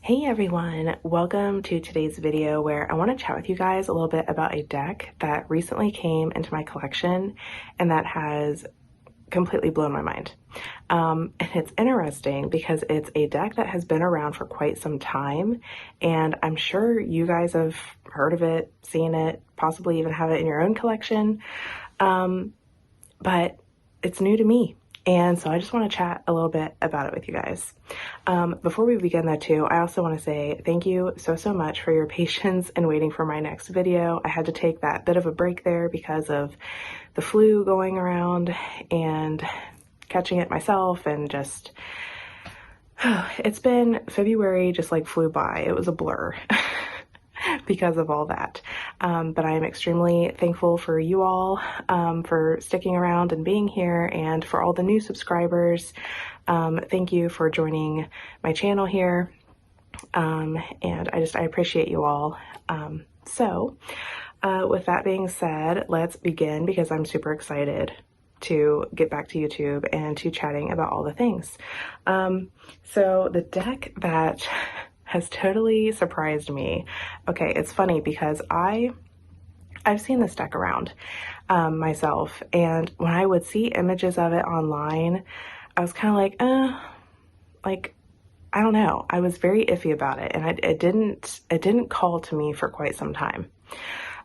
Hey everyone, welcome to today's video where I want to chat with you guys a little bit about a deck that recently came into my collection and that has completely blown my mind. And it's interesting because it's a deck that has been around for quite some time, and I'm sure you guys have heard of it, seen it, possibly even have it in your own collection, but it's new to me. And so I just want to chat a little bit about it with you guys. Before we begin though too, I also want to say thank you so much for your patience in waiting for my next video. I had to take that bit of a break there because of the flu going around and catching it myself, and just, it's been February just like flew by. It was a blur. Because of all that. But I am extremely thankful for you all for sticking around and being here, and for all the new subscribers. Thank you for joining my channel here. And I appreciate you all. With that being said, let's begin because I'm super excited to get back to YouTube and to chatting about all the things. So the deck that has totally surprised me. Okay, it's funny because I've seen this deck around myself, and when I would see images of it online, I was kind of like, I don't know. I was very iffy about it, and it didn't call to me for quite some time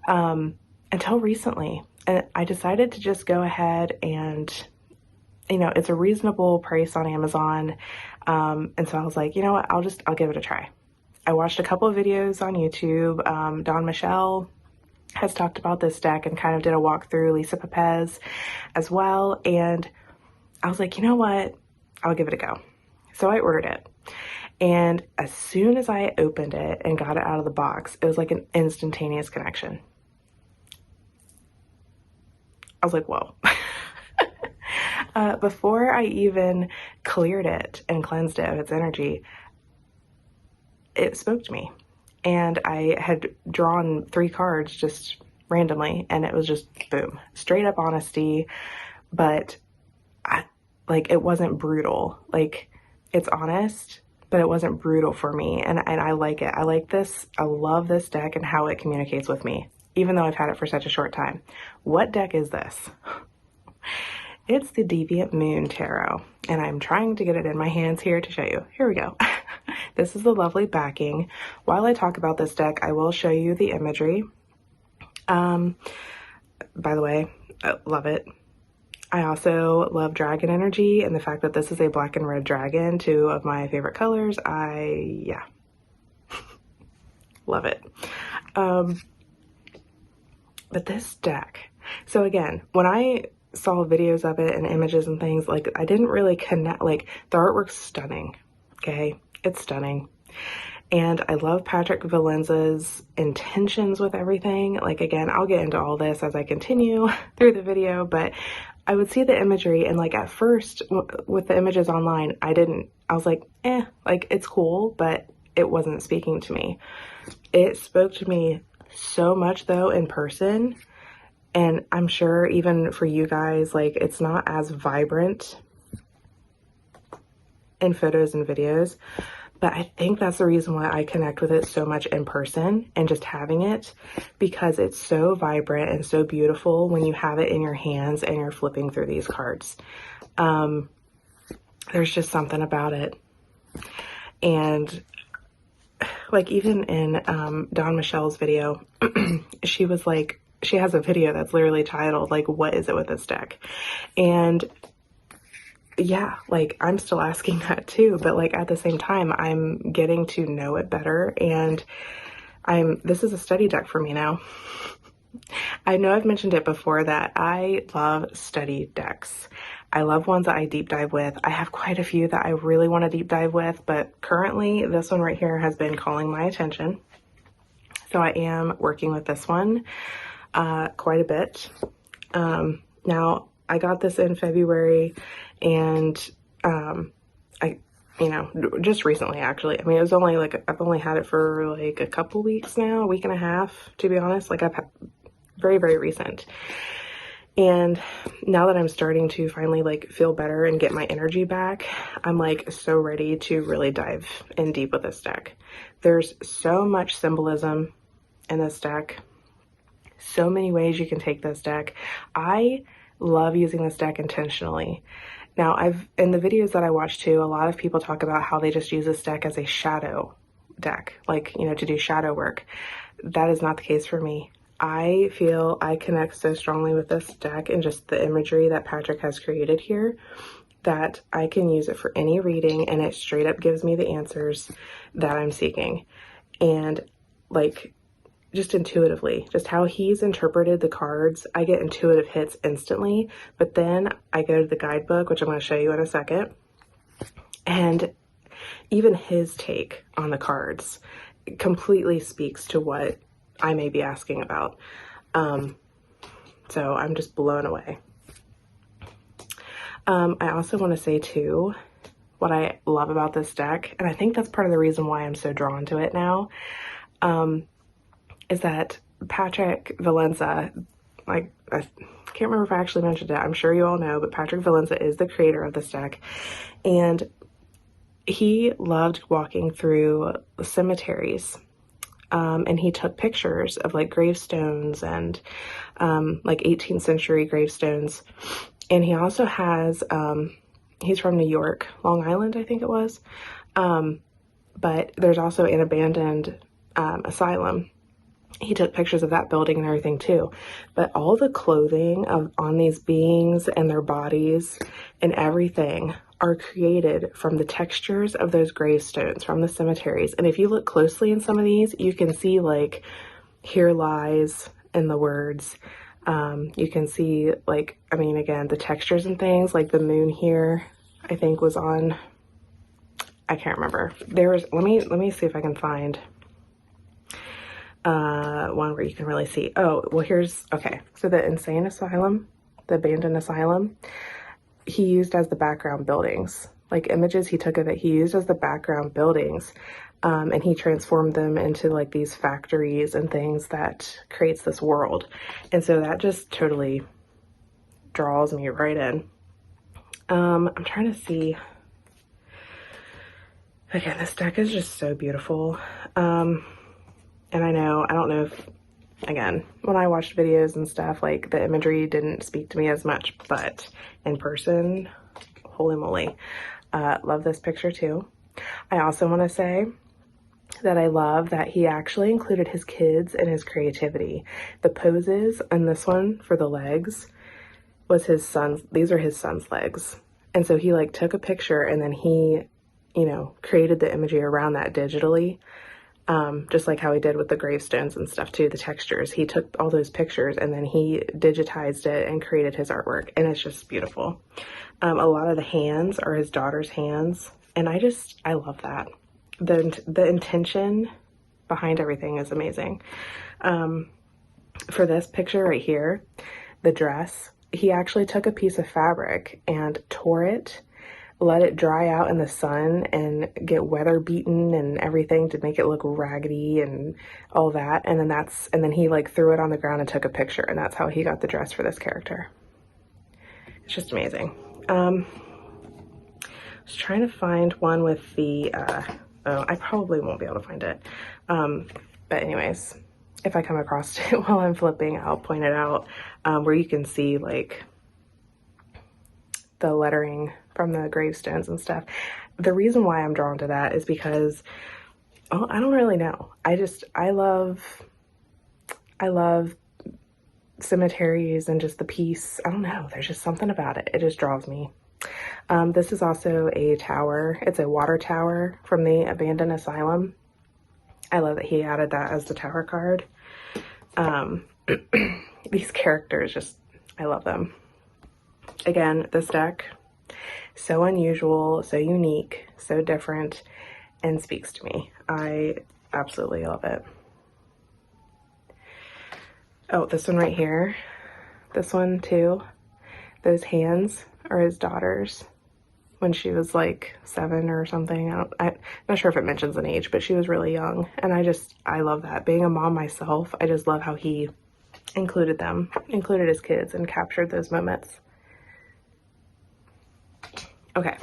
until recently. And I decided to just go ahead and, it's a reasonable price on Amazon. And so I was like, you know what, I'll give it a try. I watched a couple of videos on YouTube. Don Michelle has talked about this deck and kind of did a walkthrough, Lisa Pepez as well. And I was like, you know what, I'll give it a go. So I ordered it. And as soon as I opened it and got it out of the box, it was like an instantaneous connection. I was like, whoa. Before I even cleared it and cleansed it of its energy, it spoke to me. And I had drawn 3 cards just randomly, and it was just boom, straight up honesty. But it wasn't brutal. Like, it's honest, but it wasn't brutal for me. And I like it. I like this. I love this deck and how it communicates with me, even though I've had it for such a short time. What deck is this? It's the Deviant Moon Tarot, and I'm trying to get it in my hands here to show you. Here we go. This is the lovely backing. While I talk about this deck, I will show you the imagery. By the way, I love it. I also love dragon energy, and the fact that this is a black and red dragon, 2 of my favorite colors. Yeah. Love it. But this deck, so again, when I saw videos of it and images and things, I didn't really connect. The artwork's stunning. Okay, it's stunning. And I love Patrick Valenza's intentions with everything. Again, I'll get into all this as I continue through the video, but I would see the imagery, and at first with the images online, I was like, it's cool, but it wasn't speaking to me. It spoke to me so much though in person. And I'm sure even for you guys, it's not as vibrant in photos and videos, but I think that's the reason why I connect with it so much in person and just having it, because it's so vibrant and so beautiful when you have it in your hands and you're flipping through these cards. There's just something about it. And even in Don Michelle's video, she was she has a video that's literally titled, what is it with this deck? And yeah, I'm still asking that too, but at the same time, I'm getting to know it better, and this is a study deck for me now. I know I've mentioned it before that I love study decks. I love ones that I deep dive with. I have quite a few that I really want to deep dive with, but currently this one right here has been calling my attention. So I am working with this one quite a bit. Now I got this in February, and just recently actually. I mean, it was only I've only had it for a couple weeks now, a week and a half, to be honest. I've had very recent. And now that I'm starting to finally like feel better and get my energy back, I'm like so ready to really dive in deep with this deck. There's so much symbolism in this deck. So many ways you can take this deck. I love using this deck intentionally. Now, in the videos that I watch too, a lot of people talk about how they just use this deck as a shadow deck, like, you know, to do shadow work. That is not the case for me. I feel I connect so strongly with this deck and just the imagery that Patrick has created here that I can use it for any reading, and it straight up gives me the answers that I'm seeking. And like, just intuitively, just how he's interpreted the cards, I get intuitive hits instantly, but then I go to the guidebook, which I'm going to show you in a second, and even his take on the cards completely speaks to what I may be asking about. So I'm just blown away. I also want to say too, what I love about this deck, and I think that's part of the reason why I'm so drawn to it now, is that Patrick Valenza, like, I can't remember if I actually mentioned it, I'm sure you all know, but Patrick Valenza is the creator of this deck, and he loved walking through cemeteries. And he took pictures of like gravestones and like 18th century gravestones. And he also has, he's from New York, Long Island, I think it was. But there's also an abandoned asylum. He took pictures of that building and everything too. But all the clothing on these beings and their bodies and everything are created from the textures of those gravestones from the cemeteries. And if you look closely in some of these, you can see like, here lies in the words. You can see like, I mean, again, the textures and things, like the moon here, I think was on, I can't remember. There's, let me see if I can find one where you can really see. Oh, well, here's, okay. So the insane asylum, the abandoned asylum, he used as the background buildings, like images he took of it, he used as the background buildings, and he transformed them into like these factories and things that creates this world. And so that just totally draws me right in. I'm trying to see, again, this deck is just so beautiful. And I don't know if, again, when I watched videos and stuff, like the imagery didn't speak to me as much, but in person, holy moly, love this picture too. I also want to say that I love that he actually included his kids in his creativity. The poses in this one for the legs was his son's, these are his son's legs. And so he like took a picture and then he, you know, created the imagery around that digitally. Just like how he did with the gravestones and stuff too, the textures. He took all those pictures and then he digitized it and created his artwork, and it's just beautiful. A lot of the hands are his daughter's hands, and I love that. The intention behind everything is amazing. For this picture right here, the dress, he actually took a piece of fabric and tore it, let it dry out in the sun and get weather beaten and everything to make it look raggedy and all that. And then he like threw it on the ground and took a picture, and that's how he got the dress for this character. It's just amazing. I was trying to find one with the, oh, I probably won't be able to find it. But anyways, if I come across it while I'm flipping, I'll point it out, where you can see like the lettering from the gravestones and stuff. The reason why I'm drawn to that is because, oh, I don't really know. I love cemeteries and just the peace. I don't know. There's just something about it. It just draws me. This is also a tower. It's a water tower from the abandoned asylum. I love that he added that as the tower card. These characters, just, I love them. Again, this deck, so unusual, so unique, so different, and speaks to me. I absolutely love it. Oh, this one right here, this one too, those hands are his daughter's when she was like 7 or something. I'm not sure if it mentions an age, but she was really young, and I love that. Being a mom myself, I just love how he included his kids, and captured those moments. Okay,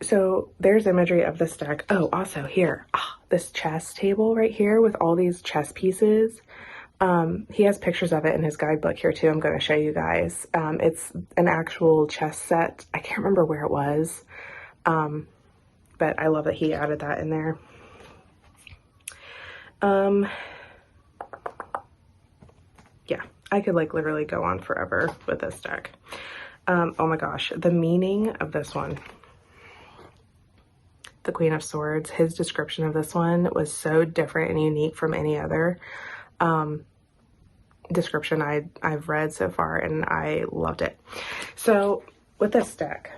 so there's imagery of this deck. Oh, also here, this chess table right here with all these chess pieces. He has pictures of it in his guidebook here too. I'm going to show you guys. It's an actual chess set. I can't remember where it was, but I love that he added that in there. Yeah, I could like literally go on forever with this deck. Oh my gosh, the meaning of this one. The Queen of Swords, his description of this one was so different and unique from any other description I've read so far, and I loved it. So with this deck,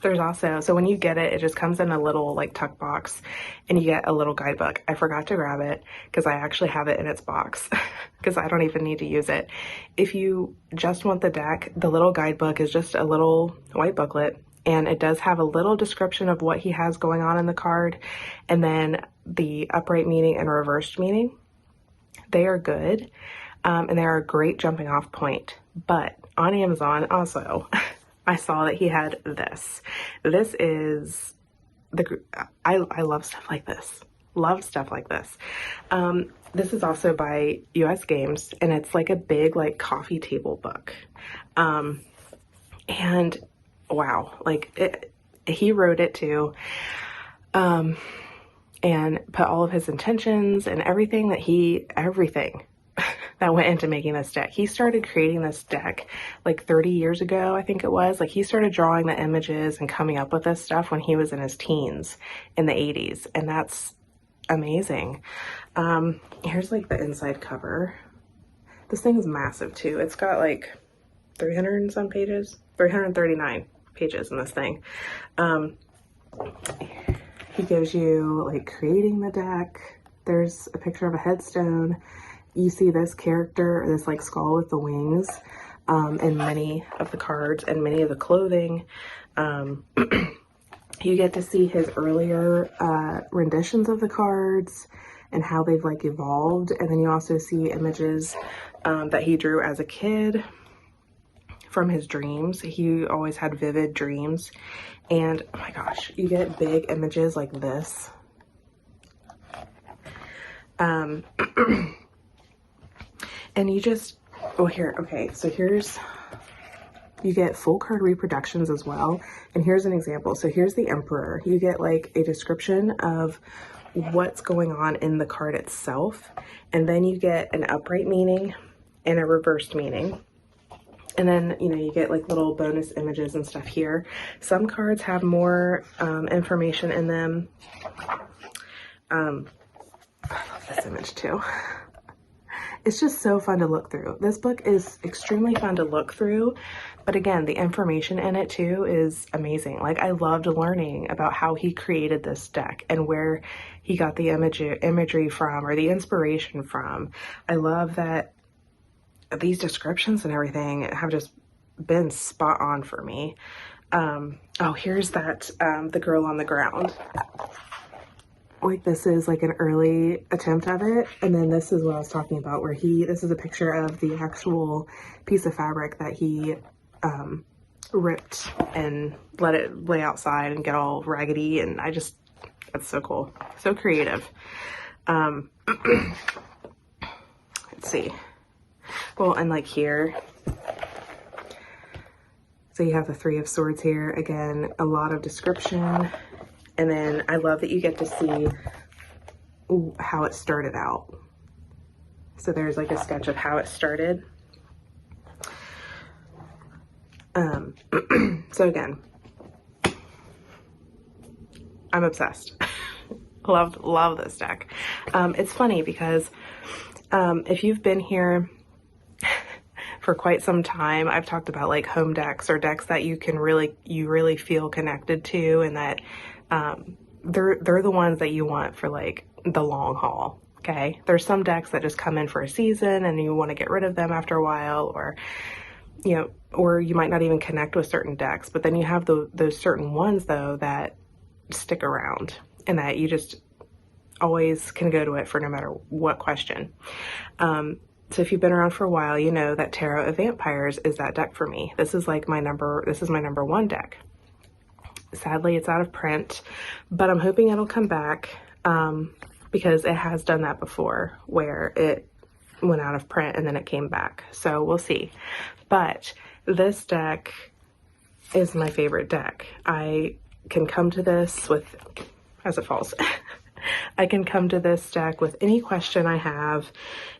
there's also, so when you get it, it just comes in a little like tuck box, and you get a little guidebook. I forgot to grab it because I actually have it in its box because I don't even need to use it. If you just want the deck, the little guidebook is just a little white booklet, and it does have a little description of what he has going on in the card, and then the upright meaning and reversed meaning. They are good, and they're a great jumping off point. But on Amazon also, I saw that he had this. This is I love stuff like this. Love stuff like this. This is also by US Games, and it's like a big like coffee table book. And wow, like he wrote it too. And put all of his intentions and everything that went into making this deck. He started creating this deck like 30 years ago, I think it was. Like he started drawing the images and coming up with this stuff when he was in his teens in the 80s. And that's amazing. Here's like the inside cover. This thing is massive too. It's got like 300 and some pages, 339 pages in this thing. He gives you like creating the deck. There's a picture of a headstone. You see this character, this like skull with the wings, in many of the cards and many of the clothing. You get to see his earlier renditions of the cards and how they've like evolved. And then you also see images that he drew as a kid from his dreams. He always had vivid dreams. And oh my gosh, you get big images like this. And you just, oh here, okay, so here's, you get full card reproductions as well. And here's an example. So here's the Emperor. You get like a description of what's going on in the card itself. And then you get an upright meaning and a reversed meaning. And then, you know, you get like little bonus images and stuff here. Some cards have more information in them. I love this image too. It's just so fun to look through. This book is extremely fun to look through, but again, the information in it too is amazing. Like I loved learning about how he created this deck and where he got the imagery from or the inspiration from. I love that these descriptions and everything have just been spot on for me. Oh, here's that, the girl on the ground. Like this is like an early attempt of it. And then this is what I was talking about where this is a picture of the actual piece of fabric that he ripped and let it lay outside and get all raggedy. And that's so cool. So creative. Let's see. Well, and like here, so you have the Three of Swords here. Again, a lot of description. And then I love that you get to see how it started out. So there's like a sketch of how it started. So again, I'm obsessed. Love this deck. It's funny because if you've been here for quite some time, I've talked about like home decks or decks that you really feel connected to, and that they're the ones that you want for like the long haul. Okay, there's some decks that just come in for a season and you want to get rid of them after a while, or or you might not even connect with certain decks, but then you have those certain ones though that stick around and that you just always can go to it for no matter what question. So if you've been around for a while, you know that Tarot of Vampires is that deck for me. This is like this is my number one deck. Sadly, it's out of print, but I'm hoping it'll come back because it has done that before where it went out of print and then it came back. So we'll see. But this deck is my favorite deck. I can come to this with, as it falls, I can come to this deck with any question I have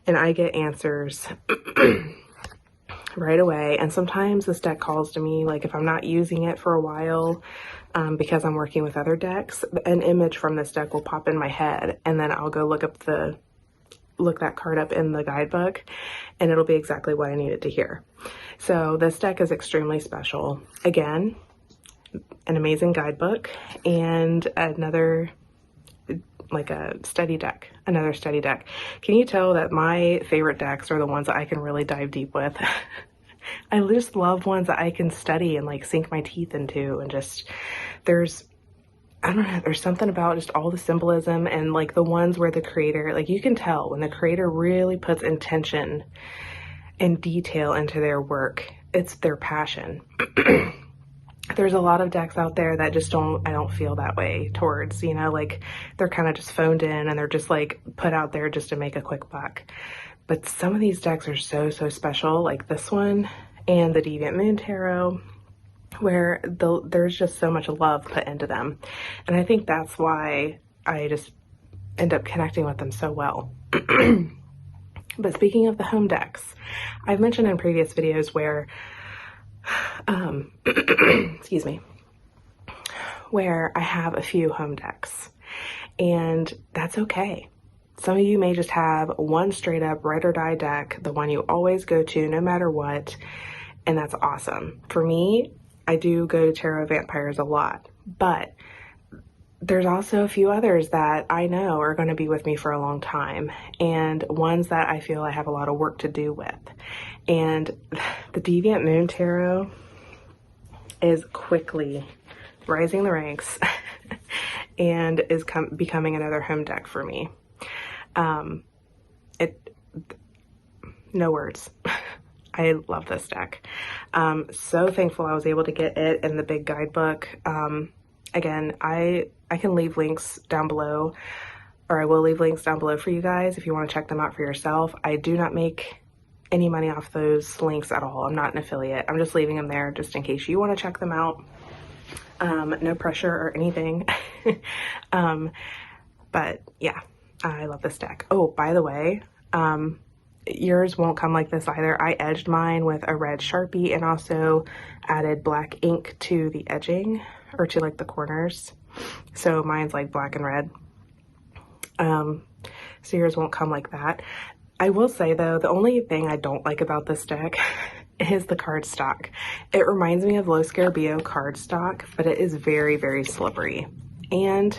and I get answers right away. And sometimes this deck calls to me, like if I'm not using it for a while because I'm working with other decks, an image from this deck will pop in my head and then I'll go look that card up in the guidebook and it'll be exactly what I needed to hear. So this deck is extremely special. Again, an amazing guidebook and another another study deck. Can you tell that my favorite decks are the ones that I can really dive deep with? I just love ones that I can study and like sink my teeth into, and just I don't know, there's something about just all the symbolism and like the ones where the creator, like you can tell when the creator really puts intention and detail into their work. It's their passion. There's a lot of decks out there that just I don't feel that way towards, you know, like they're kind of just phoned in and they're just like put out there just to make a quick buck. But some of these decks are so, so special, like this one and the Deviant Moon Tarot, where there's just so much love put into them. And I think that's why I just end up connecting with them so well. But speaking of the home decks, I've mentioned in previous videos where excuse me, where I have a few home decks, and that's okay. Some of you may just have one straight up ride or die deck, the one you always go to no matter what, and that's awesome. For me, I do go to Tarot of Vampires a lot, but there's also a few others that I know are going to be with me for a long time, and ones that I feel I have a lot of work to do with. And the Deviant Moon Tarot is quickly rising the ranks and is becoming another home deck for me. No words. I love this deck. So thankful I was able to get it in the big guidebook. Again, I can leave links down below, or I will leave links down below for you guys if you want to check them out for yourself. I do not make any money off those links at all. I'm not an affiliate. I'm just leaving them there just in case you want to check them out. No pressure or anything. But yeah, I love this deck. Oh, by the way, yours won't come like this either. I edged mine with a red Sharpie and also added black ink to the edging, or to like the corners. So mine's like black and red. So yours won't come like that. I will say though, the only thing I don't like about this deck is the cardstock. It reminds me of Lo Scarabeo cardstock, but it is very, very slippery. And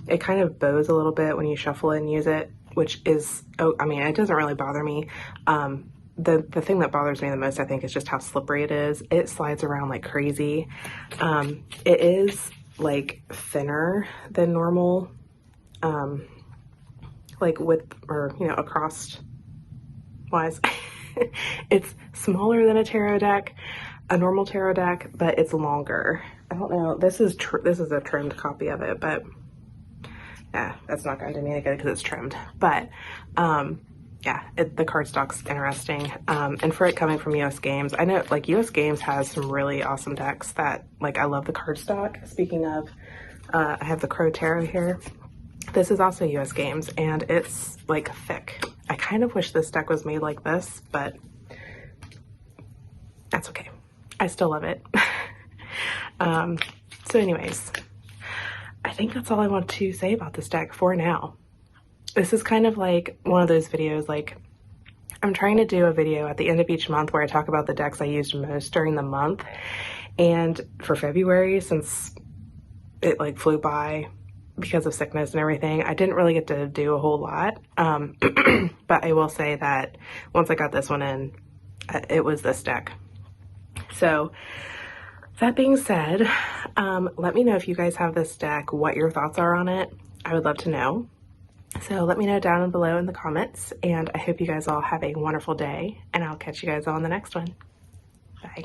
it kind of bows a little bit when you shuffle it and use it, which is, I mean, it doesn't really bother me. The thing that bothers me the most, I think, is just how slippery it is. It slides around like crazy. It is like thinner than normal, like across wise. It's smaller than a normal tarot deck, but it's longer. I don't know. This is a trimmed copy of it, but yeah, that's not going to do me any good because it's trimmed. But yeah, the cardstock's interesting. And for it coming from US Games, I know like US Games has some really awesome decks that, like, I love the cardstock. Speaking of, I have the Crow Tarot here. This is also US Games, and it's like thick. I kind of wish this deck was made like this, but that's okay. I still love it. So anyways, I think that's all I want to say about this deck for now. This is kind of like one of those videos, like I'm trying to do a video at the end of each month where I talk about the decks I used most during the month. And for February, since it like flew by because of sickness and everything, I didn't really get to do a whole lot. But I will say that once I got this one in, it was this deck. So that being said, let me know if you guys have this deck, what your thoughts are on it. I would love to know. So let me know down below in the comments, and I hope you guys all have a wonderful day, and I'll catch you guys all in the next one. Bye.